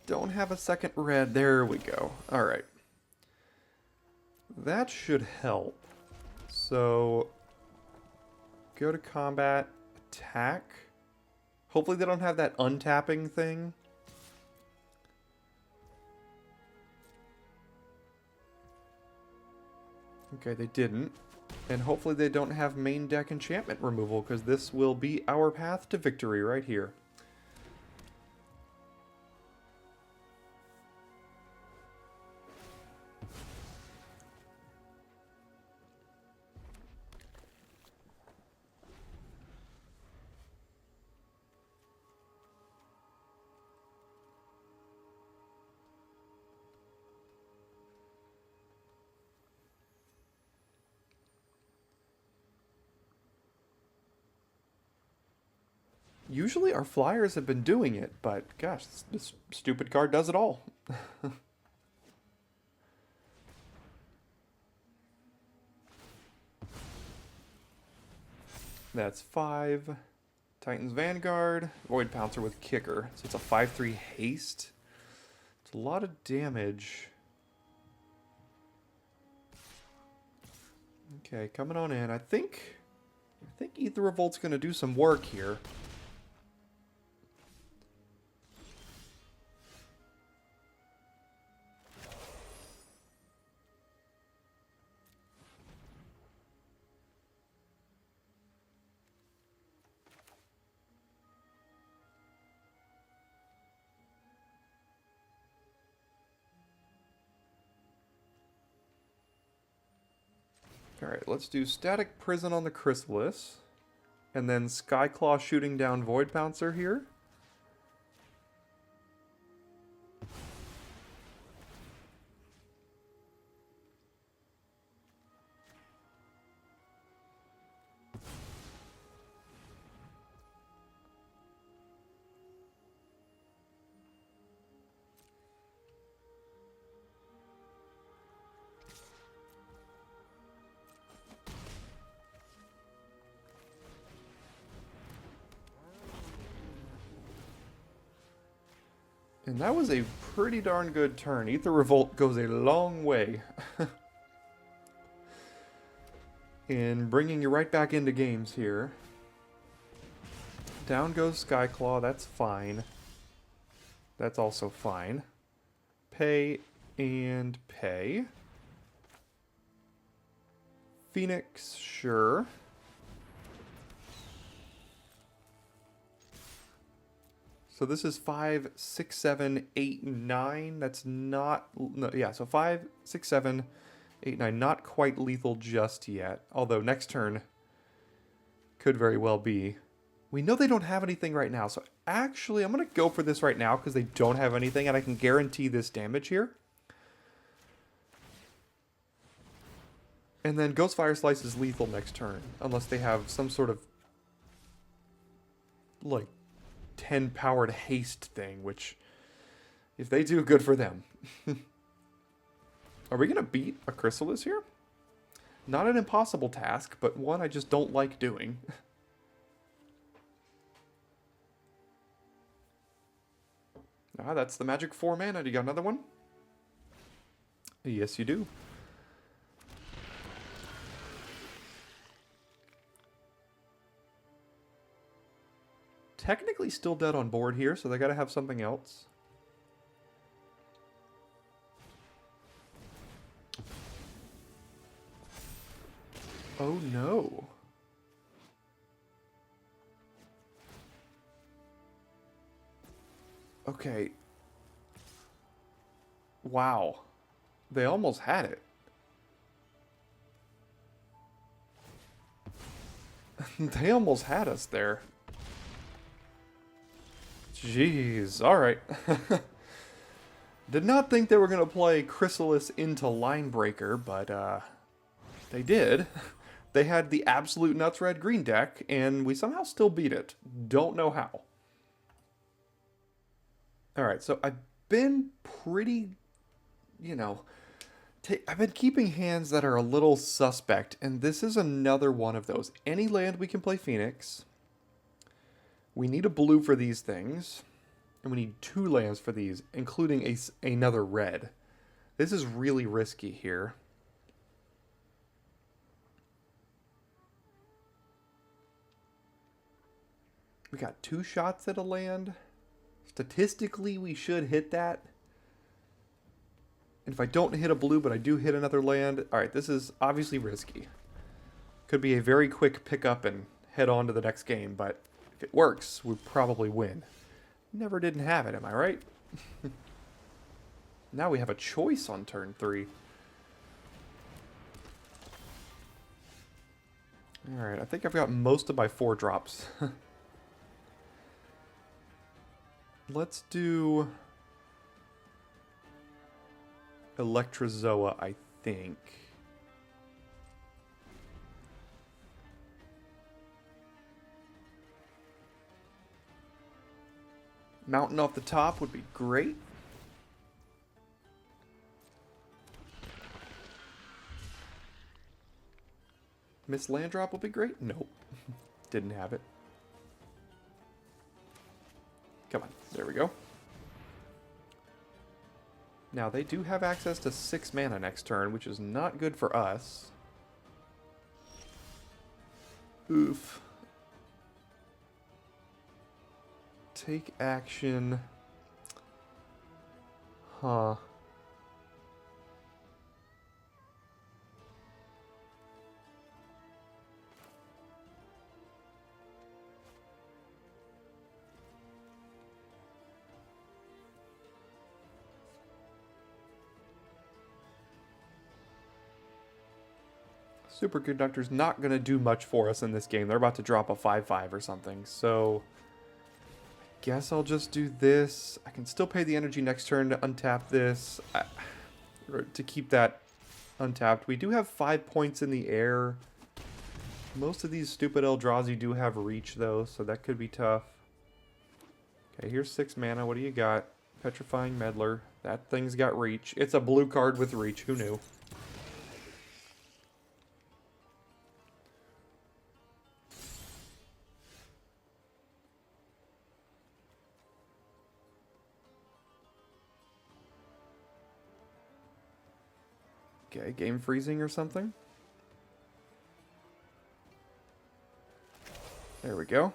Don't have a second red. There we go. All right. That should help. So, go to combat, attack. Hopefully they don't have that untapping thing. Okay, they didn't. And hopefully they don't have main deck enchantment removal, because this will be our path to victory right here. Usually our flyers have been doing it, but gosh, this stupid card does it all. That's 5. Titans Vanguard, Void Pouncer with Kicker. So it's a 5/3 haste. It's a lot of damage. Okay, coming on in. I think Aether Revolt's gonna do some work here. Alright, let's do Static Prison on the Chrysalis. And then Skyclaw shooting down Void Pouncer here. And that was a pretty darn good turn. Aether Revolt goes a long way in bringing you right back into games here. Down goes Skyclaw. That's fine. That's also fine. Pay and pay. Phoenix, sure. So this is 5, 6, 7, 8, 9. That's not... No, yeah, so 5, 6, 7, 8, 9. Not quite lethal just yet. Although next turn could very well be. We know they don't have anything right now. So actually, I'm going to go for this right now because they don't have anything. And I can guarantee this damage here. And then Ghost Fire Slice is lethal next turn. Unless they have some sort of... like... 10 powered haste thing, which if they do, good for them. Are we gonna beat a Chrysalis here? Not an impossible task, but one I just don't like doing. Ah, that's the magic 4 mana. Do you got another one? Yes, you do. Technically still dead on board here, so they gotta have something else. Oh no. Okay. Wow. They almost had it. They almost had us there. Jeez, alright. Did not think they were going to play Chrysalis into Linebreaker, but they did. They had the absolute nuts red-green deck, and we somehow still beat it. Don't know how. Alright, so I've been pretty, you know... I've been keeping hands that are a little suspect, and this is another one of those. Any land we can play Phoenix... We need a blue for these things, and we need 2 lands for these, including another red. This is really risky here. We got 2 shots at a land. Statistically, we should hit that. And if I don't hit a blue, but I do hit another land... Alright, this is obviously risky. Could be a very quick pickup and head on to the next game, but... If it works, we probably win. Never didn't have it, am I right? Now we have a choice on turn 3. Alright, I think I've got most of my 4 drops. Let's do... Electrozoa, I think. Mountain off the top would be great. Miss Land Drop would be great. Nope. Didn't have it. Come on. There we go. Now, they do have access to 6 mana next turn, which is not good for us. Oof. Take action. Huh. Superconductor's not going to do much for us in this game. They're about to drop a 5/5 or something, so... Guess I'll just do this. I can still pay the energy next turn to untap this. To keep that untapped. We do have 5 points in the air. Most of these stupid Eldrazi do have reach, though, so that could be tough. Okay, here's 6 mana. What do you got? Petrifying Meddler. That thing's got reach. It's a blue card with reach. Who knew? Okay, game freezing or something. There we go.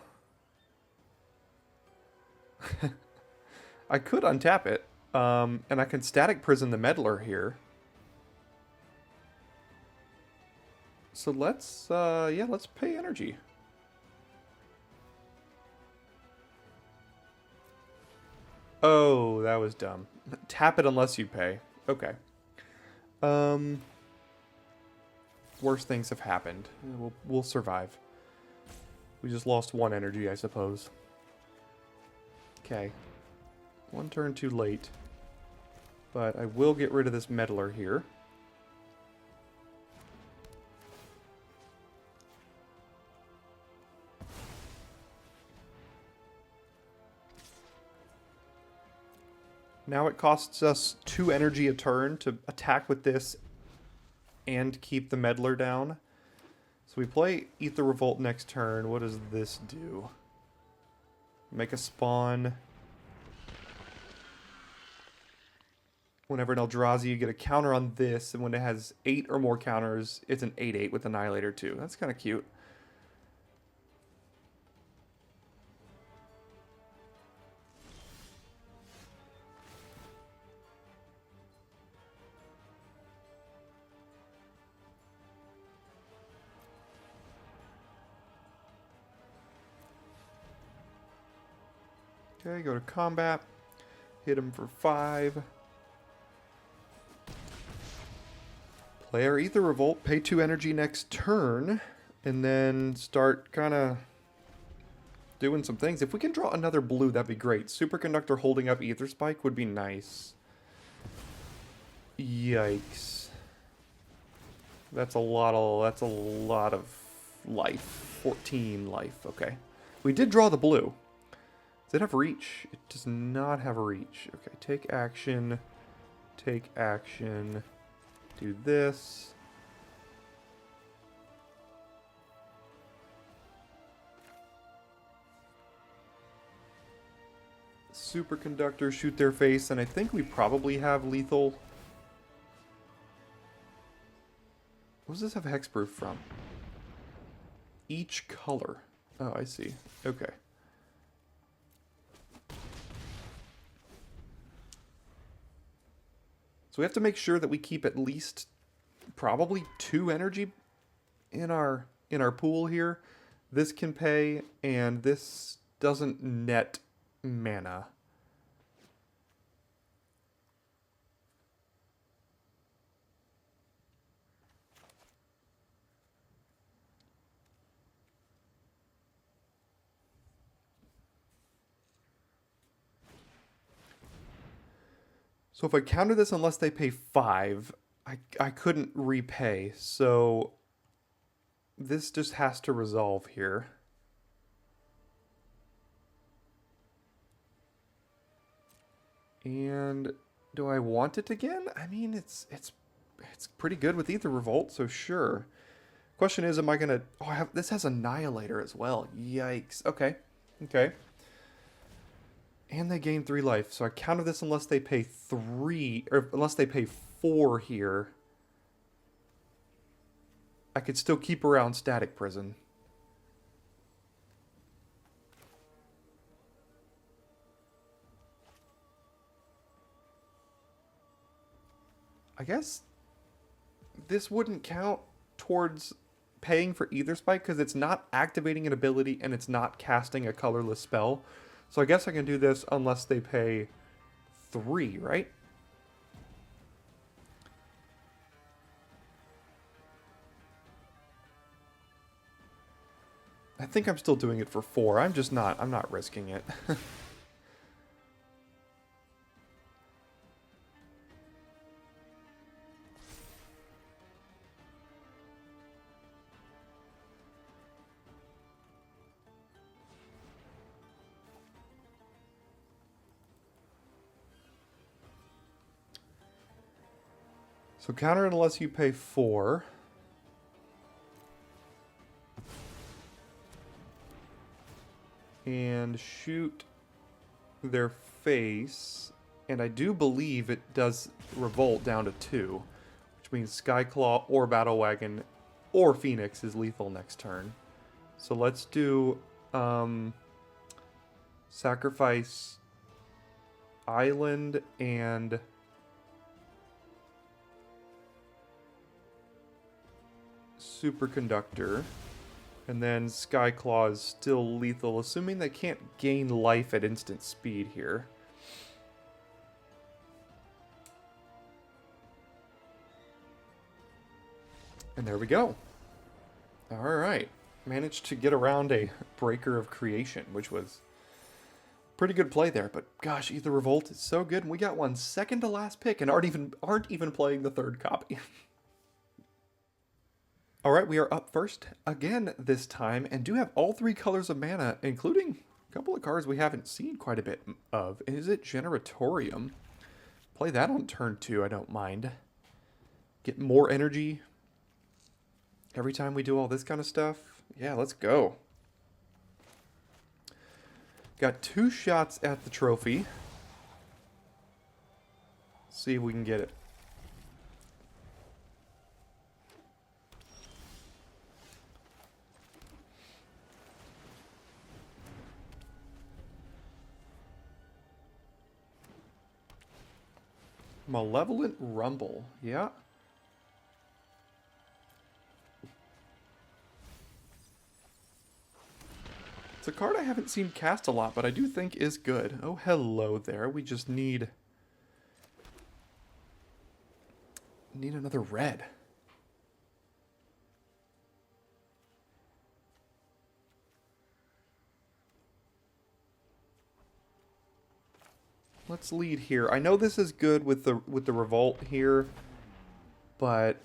I could untap it, and I can Static Prison the Meddler here. So let's, yeah, let's pay energy. Oh, that was dumb. Tap it unless you pay. Okay. Um, worse things have happened. We'll survive. We just lost one energy, I suppose. Okay. One turn too late. But I will get rid of this meddler here. Now it costs us 2 energy a turn to attack with this and keep the meddler down. So we play Aether Revolt next turn. What does this do? Make a spawn. Whenever an Eldrazi, you get a counter on this, and when it has 8 or more counters, it's an 8/8 with Annihilator too. That's kind of cute. Okay, go to combat. Hit him for 5. Play our Aether Revolt, pay 2 energy next turn, and then start kind of doing some things. If we can draw another blue, that'd be great. Superconductor holding up Aether Spike would be nice. Yikes. That's a lot of life. 14 life, okay. We did draw the blue. Does it have reach? It does not have reach. Okay, take action. Take action. Do this. Superconductor, shoot their face, and I think we probably have lethal. What does this have hexproof from? Each color. Oh, I see. Okay. So we have to make sure that we keep at least probably 2 energy in our pool here. This can pay, and this doesn't net mana. So if I counter this unless they pay 5, I couldn't repay. So this just has to resolve here. And do I want it again? I mean, it's pretty good with Aether Revolt, so sure. Question is, am I gonna? Oh, this has Annihilator as well. Yikes. Okay, okay. And they gain 3 life, so I counter this unless they pay 3, or unless they pay 4 here. I could still keep around Static Prison. I guess this wouldn't count towards paying for Aether Spike because it's not activating an ability and it's not casting a colorless spell. So I guess I can do this unless they pay 3, right? I think I'm still doing it for 4. I'm not risking it. So counter it unless you pay 4. And shoot their face. And I do believe it does revolt down to 2. Which means Skyclaw or Battle Wagon or Phoenix is lethal next turn. So let's do sacrifice Island and Superconductor. And then Skyclaw is still lethal, assuming they can't gain life at instant speed here. And there we go. Alright. Managed to get around a Breaker of Creation, which was pretty good play there. But gosh, Aether Revolt is so good. And we got one second to last pick and aren't even playing the third copy. Alright, we are up first again this time, and do have all three colors of mana, including a couple of cards we haven't seen quite a bit of. Is it Generatorium? Play that on turn 2, I don't mind. Get more energy every time we do all this kind of stuff. Yeah, let's go. Got 2 shots at the trophy. See if we can get it. Malevolent Rumble, yeah. It's a card I haven't seen cast a lot, but I do think is good. Oh, hello there. We just need another red. Let's lead here. I know this is good with the Revolt here, but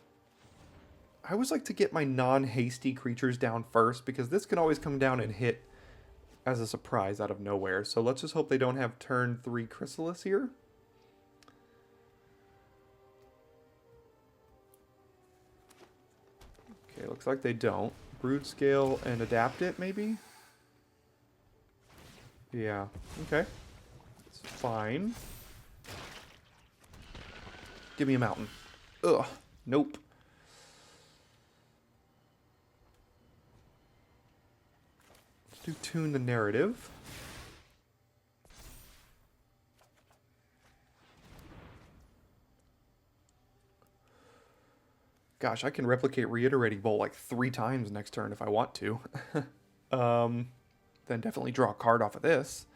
I always like to get my non-hasty creatures down first, because this can always come down and hit as a surprise out of nowhere. So let's just hope they don't have turn 3 Chrysalis here. Okay, looks like they don't. Brood Scale and Adapt It, maybe? Yeah, okay. Fine. Give me a mountain. Ugh. Nope. Let's do Tune the Narrative. Gosh, I can replicate Reiterating Bolt like 3 times next turn if I want to. Then definitely draw a card off of this.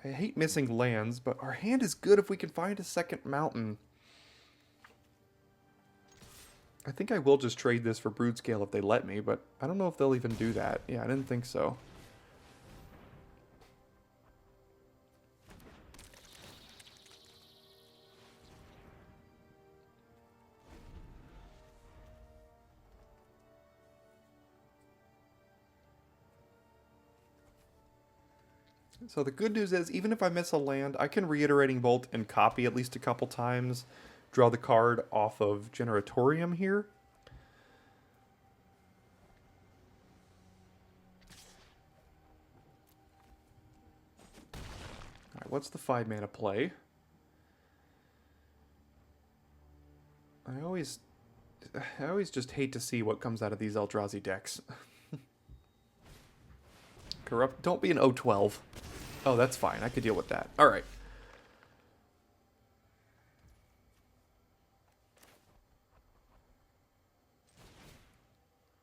I hate missing lands, but our hand is good if we can find a second mountain. I think I will just trade this for Brood Scale if they let me, but I don't know if they'll even do that. Yeah, I didn't think so. So the good news is, even if I miss a land, I can Reiterating Bolt and copy at least a couple times, draw the card off of Generatorium here. Alright, what's the 5 mana play? I always just hate to see what comes out of these Eldrazi decks. Corrupt. Don't be an O12. Oh, that's fine. I could deal with that. All right.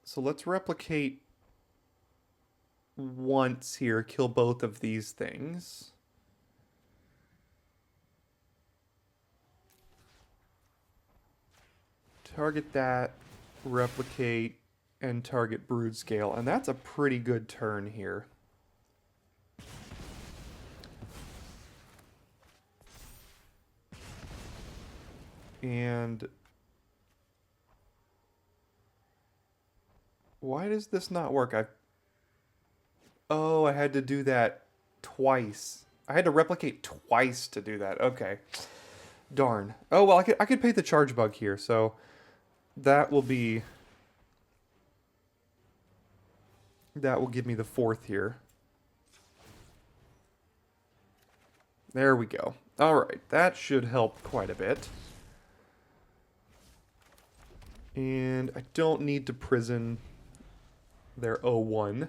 So let's replicate once here. Kill both of these things. Target that, replicate, and target Brood Scale. And that's a pretty good turn here. And why does this not work? Oh, I had to do that twice. I had to replicate twice to do that. Okay. Darn. Oh, well, I could pay the charge bug here, so that will be... That will give me the 4th here. There we go. Alright, that should help quite a bit. And I don't need to prison their 0-1.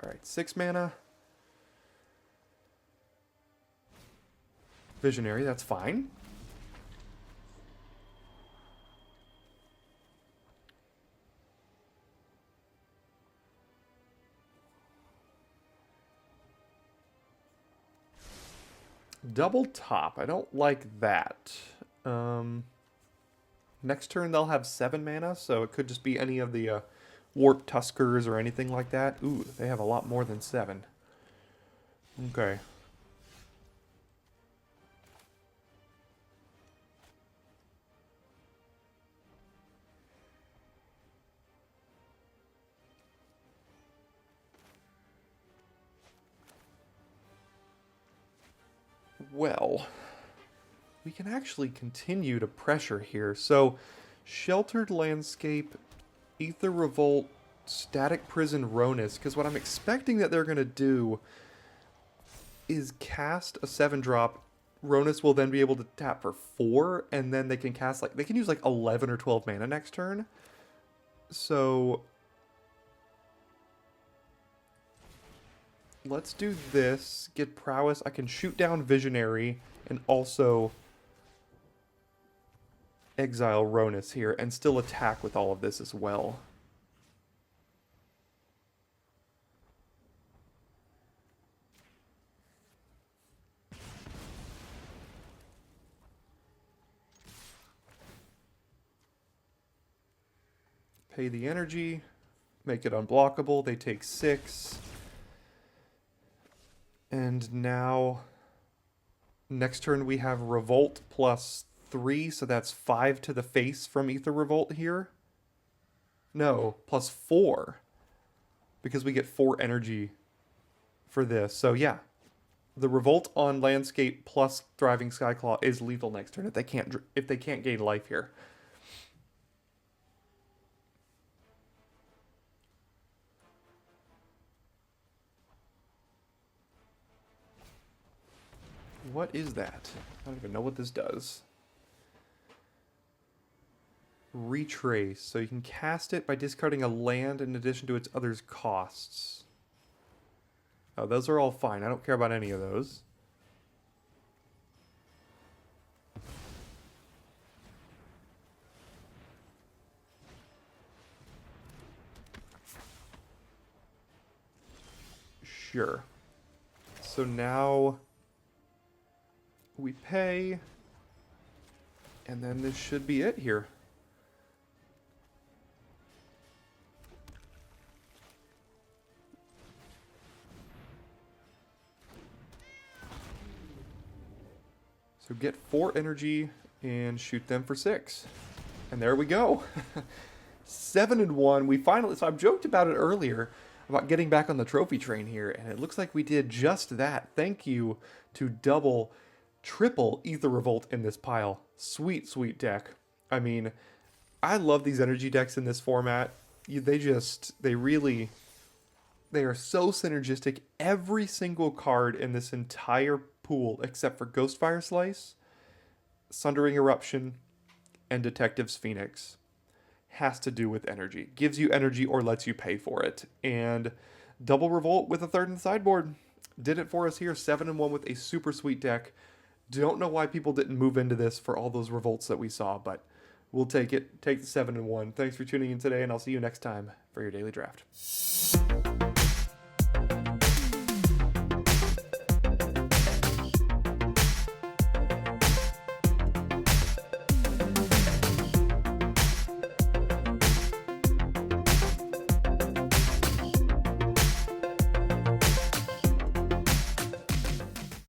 Alright, 6 mana. Visionary, that's fine. Double top. I don't like that. Next turn they'll have 7 mana, so it could just be any of the Warp Tuskers or anything like that. Ooh, they have a lot more than 7. Okay. Well, we can actually continue to pressure here. So, Sheltered Landscape, Aether Revolt, Static Prison, Ronus. Because what I'm expecting that they're going to do is cast a 7-drop. Ronus will then be able to tap for 4, and then they can cast, like, they can use like 11 or 12 mana next turn. So, let's do this. Get Prowess. I can shoot down Visionary and also exile Ronus here and still attack with all of this as well. Pay the energy, make it unblockable. They take 6. And now, next turn we have Revolt plus 3, so that's 5 to the face from Aether Revolt here. No, plus 4. Because we get 4 energy for this. So yeah, the Revolt on Landscape plus Thriving Skyclaw is lethal next turn if they can't gain life here. What is that? I don't even know what this does. Retrace. So you can cast it by discarding a land in addition to its other's costs. Oh, those are all fine. I don't care about any of those. Sure. So now we pay, and then this should be it here. So get 4 energy and shoot them for 6. And there we go. 7-1. We finally, so I've joked about it earlier about getting back on the trophy train here, and it looks like we did just that. Thank you to triple Aether Revolt in this pile. Sweet, sweet deck. I mean, I love these energy decks in this format. They are so synergistic. Every single card in this entire pool, except for Ghostfire Slice, Sundering Eruption, and Detective's Phoenix, has to do with energy. Gives you energy or lets you pay for it. And Double Revolt with a 3rd in the sideboard did it for us here. 7-1 with a super sweet deck. Don't know why people didn't move into this for all those revolts that we saw, but we'll take it. Take the 7-1. Thanks for tuning in today, and I'll see you next time for your daily draft.